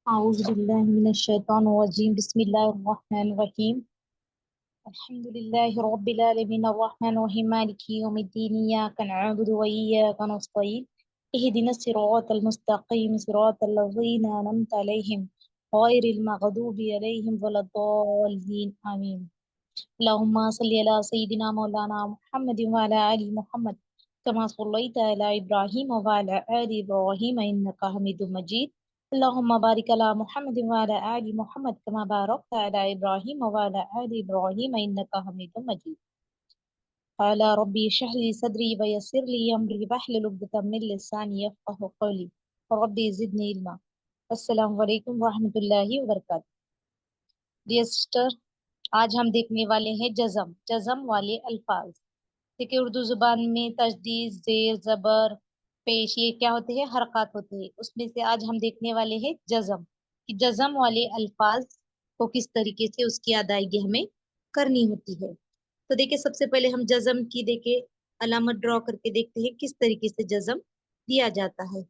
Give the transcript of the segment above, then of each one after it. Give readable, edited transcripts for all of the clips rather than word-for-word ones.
अऊज़ुबिल्लाहिमिनश्शैतानिर्रजीम बिस्मिल्लाहिर्रहमानिर्रहीम अल्हम्दुलिल्लाहि रब्बिल आलमीन अर्रहमानिर्रहीम मालिकि यौमिद्दीन इय्याका नअबुदु व इय्याका नस्तईन इहदिनस सिरातल मुस्तक़ीम सिरातल लज़ीना अनअमता अलैहिम गैरिल मग़दूबि अलैहिम वलद्दाल्लीन आमीन। अल्लाहुम्मा सल्लि अला सय्यिदिना मौलाना मुहम्मदिन व अला आलि मुहम्मद कमा सल्लैता अला इब्राहीम व अला आलि इब्राहीम इन्नका हमीदुम मजीद। अल्लाहुम्मा बारिक अला मुहम्मदिन व अला आलि मुहम्मद कमा बारकता अला इब्राहीम व अला आलि इब्राहीम इन्नका हमीदुम मजीद। क़ाला रब्बी इश्रह ली सदरी व यस्सिर ली अमरी वहलुल उक़दतम मिन लिसानी यफ़क़हू क़ौली रब्बी ज़िदनी इल्मा। अस्सलामु अलैकुम व रहमतुल्लाहि व बरकातहू। डियर सिस्टर, आज हम देखने वाले हैं जज़म वाले अल्फाज। देखिए, उर्दू जुबान में तशदीद, जेर, जबर, पेश, ये क्या होते हैं? हरकत होते हैं। उसमें से आज हम देखने वाले हैं जज़म, कि जज़म वाले अल्फाज को किस तरीके से उसकी अदायगी हमें करनी होती है। तो देखिए, सबसे पहले हम जज़म की देखिए अलामत ड्रॉ करके देखते हैं किस तरीके से जज़म दिया जाता है।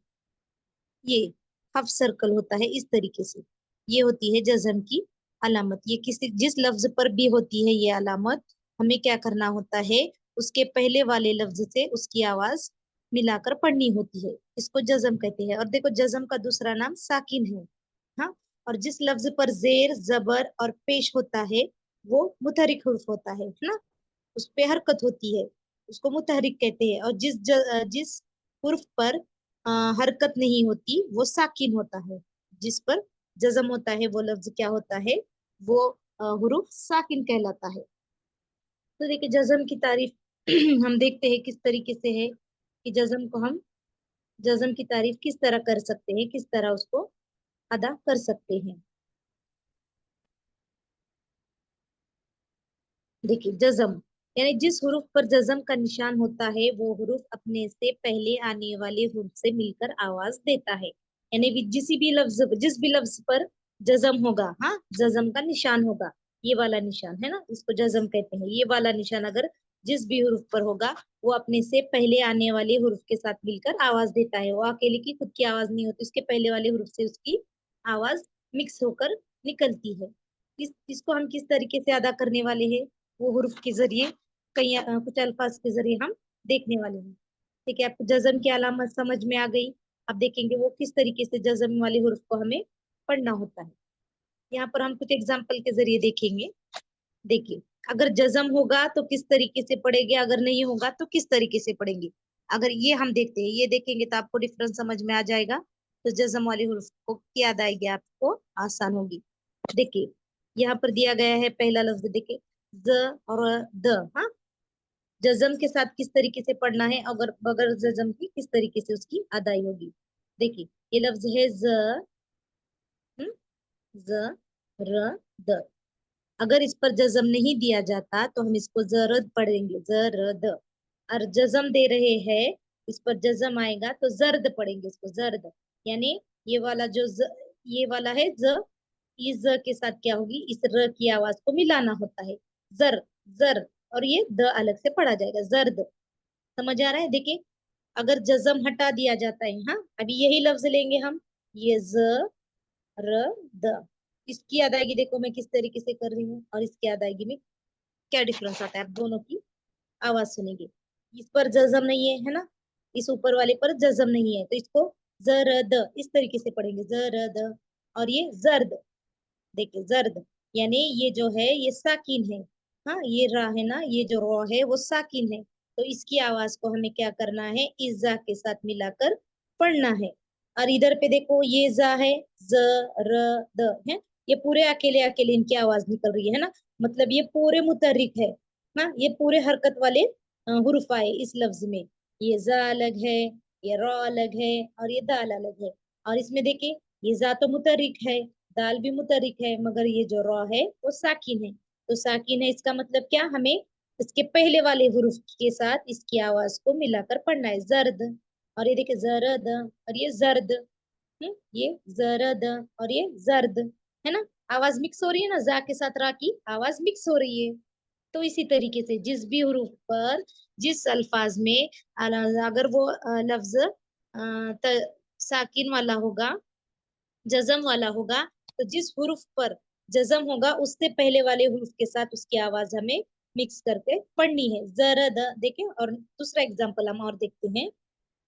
ये हाफ सर्कल होता है इस तरीके से, ये होती है जज़म की अलामत। ये किसी जिस लफ्ज पर भी होती है ये अलामत, हमें क्या करना होता है? उसके पहले वाले लफ्ज से उसकी आवाज मिलाकर पढ़नी होती है। इसको जज़म कहते हैं। और देखो, जज़म का दूसरा नाम साकिन है। हाँ, और जिस लफ्ज पर जेर, जबर और पेश होता है वो मुतहरिक हुर्फ होता है ना, उस पे हरकत होती है, उसको मुतहरिक कहते हैं। और जिस हुर्फ पर हरकत नहीं होती वो साकिन होता है। जिस पर जज़म होता है वो लफ्ज क्या होता है? वो हुरूफ साकिन कहलाता है। तो देखिए, जज़म की तारीफ हम देखते हैं किस तरीके से है, कि जज़म की तारीफ किस तरह कर सकते हैं, किस तरह उसको अदा कर सकते हैं। देखिए, जज़म यानी जिस हुरूफ पर जज़म का निशान होता है वो हुरूफ अपने से पहले आने वाले हुरूफ से मिलकर आवाज देता है। यानी जिस भी लफ्ज पर जज़म होगा, हाँ, जज़म का निशान होगा, ये वाला निशान है ना, इसको जज़म कहते हैं। ये वाला निशान अगर जिस भी हुरूफ पर होगा वो अपने से पहले आने वाले हुरूफ के साथ मिलकर आवाज देता है। वो अकेले की खुद की आवाज नहीं होती, उसके पहले वाले हुरूफ से उसकी आवाज मिक्स होकर निकलती है। इसको हम किस तरीके से अदा करने वाले हैं? वो हुर्फ के जरिए, कई कुछ अल्फाज के जरिए हम देखने वाले हैं। ठीक है, आपको जज़म की अलामत समझ में आ गई। अब देखेंगे वो किस तरीके से जज़म वाले हुर्फ को हमें पढ़ना होता है। यहाँ पर हम कुछ एग्जाम्पल के जरिए देखेंगे। देखिए, अगर जज़म होगा तो किस तरीके से पढ़ेंगे, अगर नहीं होगा तो किस तरीके से पढ़ेंगे। अगर ये हम देखते हैं, ये देखेंगे तो आपको डिफरेंस समझ में आ जाएगा। तो जज़म वाले हुर्फ को क्या अदायगी आपको आसान होगी। देखिए, यहाँ पर दिया गया है पहला लफ्ज, देखिए ज और द। हाँ, जज़म के साथ किस तरीके से पढ़ना है, अगर बगैर जज़म की किस तरीके से उसकी अदाई होगी। देखिए, ये लफ्ज है हम्म, ज र द। अगर इस पर जज़म नहीं दिया जाता तो हम इसको जरद पढ़ेंगे, जरद। और जज़म दे रहे हैं, इस पर जज़म आएगा तो जर्द पढ़ेंगे, इसको जर्द। यानी ये वाला ये वाला है ज, इस ज के साथ क्या होगी, इस र की आवाज को मिलाना होता है, जर जर। और ये द अलग से पढ़ा जाएगा, जर्द। समझ आ रहा है? देखिए, अगर जज़म हटा दिया जाता है, हाँ, अभी यही लफ्ज लेंगे हम, ये ज र द। इसकी अदायगी देखो मैं किस तरीके से कर रही हूँ और इसकी अदायगी में क्या डिफरेंस आता है, आप दोनों की आवाज सुनेंगे। इस पर जज़म नहीं है ना, इस ऊपर वाले पर जज़म नहीं है, तो इसको जरद इस तरीके से पढ़ेंगे, जरद। और ये जर्द, देखिए जर्द, यानी ये जो है ये साकिन है। हाँ, ये रा है ना, ये जो रो है वो साकिन है। तो इसकी आवाज को हमें क्या करना है, इस जा के साथ मिलाकर पढ़ना है। और इधर पे देखो, ये जा है, ज र द है, ये पूरे अकेले अकेले इनकी आवाज निकल रही है ना, मतलब ये पूरे मुतहरिक है। हाँ, ये पूरे हरकत वाले हुर्फ आए इस लफ्ज में। ये जा अलग है, ये रो अलग है, और ये दाल अलग है। और इसमें देखिए, ये जा तो मुतहरिक है, दाल भी मुतहरिक है, मगर ये जो रॉ है वो साकिन है। तो साकिन है, इसका मतलब क्या, हमें इसके पहले वाले हुरूफ के साथ इसकी आवाज को मिलाकर पढ़ना है, जर्द। और ये देखिए जरद, और ये जर्द। ये जरद और ये जर्द, है ना, आवाज मिक्स हो रही है ना, जा के साथ रा की आवाज मिक्स हो रही है। तो इसी तरीके से जिस भी हुरूफ पर, जिस अल्फाज में अगर वो लफ्ज साकिन वाला होगा, जज़म वाला होगा तो जिस हुरूफ पर जज़म होगा उससे पहले वाले हुरूफ के साथ उसकी आवाज हमें मिक्स करके पढ़नी है। जरद देखें, और दूसरा एग्जांपल हम और देखते हैं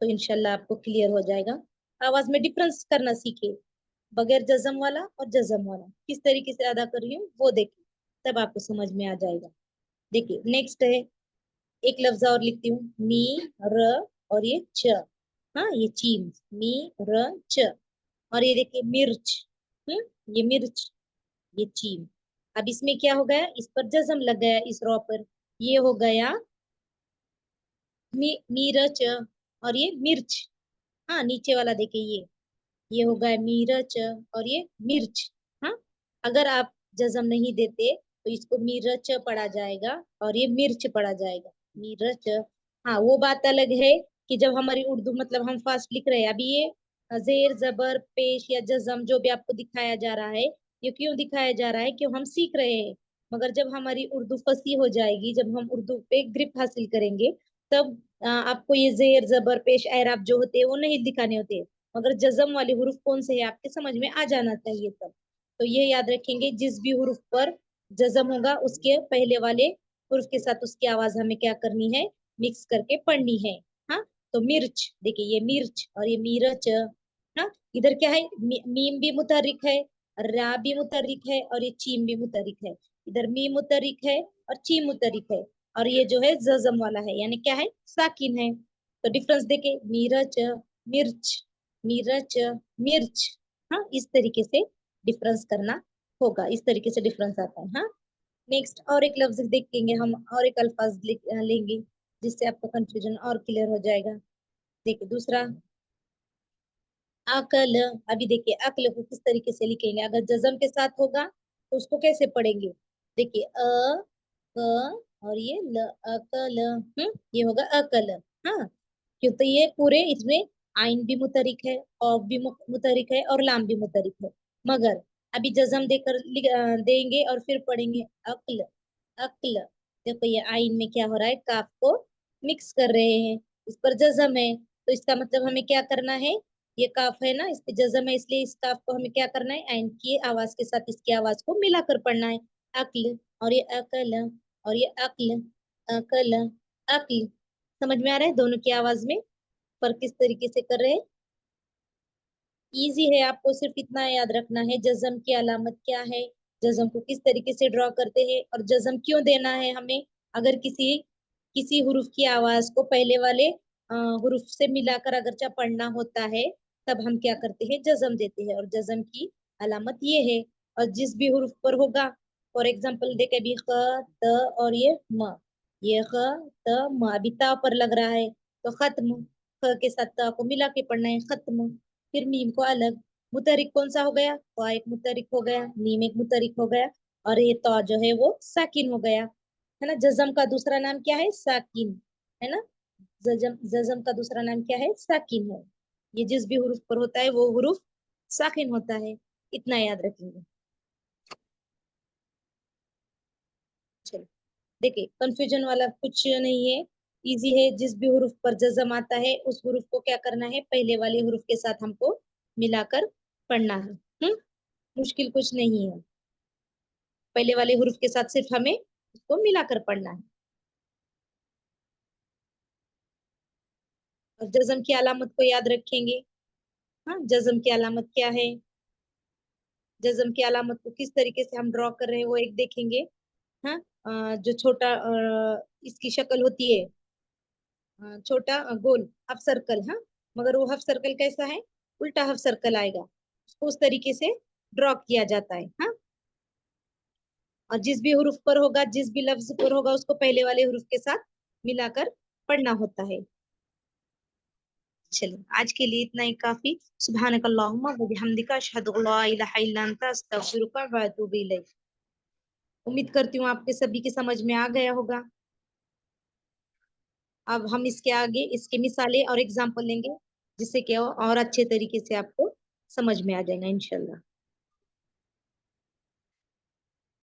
तो इंशाल्लाह आपको क्लियर हो जाएगा। आवाज में डिफरेंस करना सीखे, बगैर जज़म वाला और जज़म वाला किस तरीके से अदा कर रही हूँ वो देखिए, तब आपको समझ में आ जाएगा। देखिए नेक्स्ट है, एक लफ्ज और लिखती हूँ, मी र और ये च। हाँ ये चीम, मी र च। और ये देखिए मिर्च, ये मिर्च, ये चीम। अब इसमें क्या हो गया, इस पर जज़म लग गया, इस रॉ पर। ये हो गया मीरच, और ये मिर्च। हाँ नीचे वाला देखिए, ये हो गया मीरच और ये मिर्च। हाँ अगर आप जज़म नहीं देते तो इसको मिर्च पढ़ा जाएगा और ये मिर्च पढ़ा जाएगा, मिर्च। हाँ वो बात अलग है कि जब हमारी उर्दू मतलब हम फास्ट लिख रहे हैं, अभी ये जेर जबर पेश या जज़म जो भी आपको दिखाया जा रहा है, ये क्यों दिखाया जा रहा है, क्यों हम सीख रहे हैं। मगर जब हमारी उर्दू फसी हो जाएगी, जब हम उर्दू पे ग्रिप हासिल करेंगे, तब आपको ये जेर जबर पेश एराब जो होते हैं वो नहीं दिखाने होते। मगर जज़म वाले हुरूफ कौन से है आपके समझ में आ जाना चाहिए तब। तो ये याद रखेंगे, जिस भी हुरूफ पर जज़म होगा उसके पहले वाले हुरूफ के साथ उसकी आवाज हमें क्या करनी है, मिक्स करके पढ़नी है। हाँ तो मिर्च देखिए, ये मिर्च और ये मीरच। हाँ इधर क्या है, मीम भी मुतहरिक है, रा भी मुतहरिक है और ये चीम भी मुतहरिक है। इधर मीम मुतहरिक है और चीम मुतहरिक है, और ये जो है जज़म वाला है, यानी क्या है, साकिन है। तो डिफरेंस देखे, मीरच मिर्च, मिर्च मिर्च। हाँ इस तरीके से डिफरेंस करना होगा, इस तरीके से डिफरेंस आता है। हाँ नेक्स्ट और एक लफ्ज देखेंगे हम, और एक अल्फाज लेंगे जिससे आपका कंफ्यूजन और क्लियर हो जाएगा। देखिए दूसरा, अकल। अभी देखिए अकल को किस तरीके से लिखेंगे, अगर जज़म के साथ होगा तो उसको कैसे पढ़ेंगे। देखिए क और ये ल, अकल। ये होगा अकल। हाँ क्यों, तो ये पूरे इसमें आइन भी मुतरिक है, औफ भी मुतरिक है और लाम भी मुतरिक है। मगर अभी जज़म देकर देंगे और फिर पढ़ेंगे अक्ल, अक्ल। देखो ये आइन में क्या हो रहा है, काफ को मिक्स कर रहे हैं, इस पर जज़म है, तो इसका मतलब हमें क्या करना है, ये काफ है ना, इस पे जज़म है, इसलिए इस काफ को हमें क्या करना है, आइन की आवाज के साथ इसकी आवाज को मिलाकर पढ़ना है। अक्ल और ये अकल और ये अक्ल, अकल, अक्ल। समझ में आ रहा है दोनों की आवाज में पर किस तरीके से कर रहे हैं। इजी है, आपको सिर्फ इतना याद रखना है जज़म की अलामत क्या है, जज़म को किस तरीके से ड्रॉ करते हैं और जज़म क्यों देना है हमें। अगर किसी किसी हुरूफ की आवाज को पहले वाले हुरूफ से मिलाकर अगर चाहे पढ़ना होता है, तब हम क्या करते हैं, जज़म देते हैं, और जज़म की अलामत ये है। और जिस भी हुरूफ पर होगा, फॉर एग्जाम्पल देखे भी ख, त और ये म, ये ख त म, अभी ता पर लग रहा है तो खत्म, ख के साथ ता को मिला के पढ़ना है, खत्म। फिर मीम को अलग, मुतहरिक कौन सा हो गया, तो एक मुतहरिक हो गया, मीम एक मुतहरिक हो गया, और ये तो जो है वो साकिन हो गया, है ना। जज़म का दूसरा नाम क्या है, साकिन, है ना। जज़म जज़म का दूसरा नाम क्या है, साकिन है। ये जिस भी हुरूफ पर होता है वो हुरूफ साकिन होता है, इतना याद रखेंगे। चलो देखिए, कंफ्यूजन वाला कुछ नहीं है, इजी है। जिस भी हुरूफ पर जज़म आता है उस हुरूफ को क्या करना है, पहले वाले हुरूफ के साथ हमको मिलाकर पढ़ना है। मुश्किल कुछ नहीं है, पहले वाले हुरूफ के साथ सिर्फ हमें उसको मिलाकर पढ़ना है। और जज़म की अलामत को याद रखेंगे। हाँ जज़म की अलामत क्या है, जज़म की अलामत को किस तरीके से हम ड्रॉ कर रहे हैं वो एक देखेंगे। हाँ जो छोटा इसकी शक्ल होती है, छोटा गोल हाफ सर्कल। हाँ मगर वो हाफ सर्कल कैसा है, उल्टा हाफ सर्कल आएगा, उसको उस तरीके से ड्रॉ किया जाता है। हाँ और जिस भी हुरूफ पर होगा, जिस भी लफ्ज पर होगा, उसको पहले वाले हुरूफ के साथ मिलाकर पढ़ना होता है। चलिए आज के लिए इतना ही काफी। सुब्हानक अल्लाहुम्मा व बिहम्दिका अशहदु अल्ला इलाहा इल्ला अंता अस्तगफिरुका व अतूबु इलैक। उम्मीद करती हूँ आपके सभी के समझ में आ गया होगा। अब हम इसके आगे इसके मिसालें और एग्जाम्पल लेंगे, जिससे कि और अच्छे तरीके से आपको समझ में आ जाएगा इंशाल्लाह।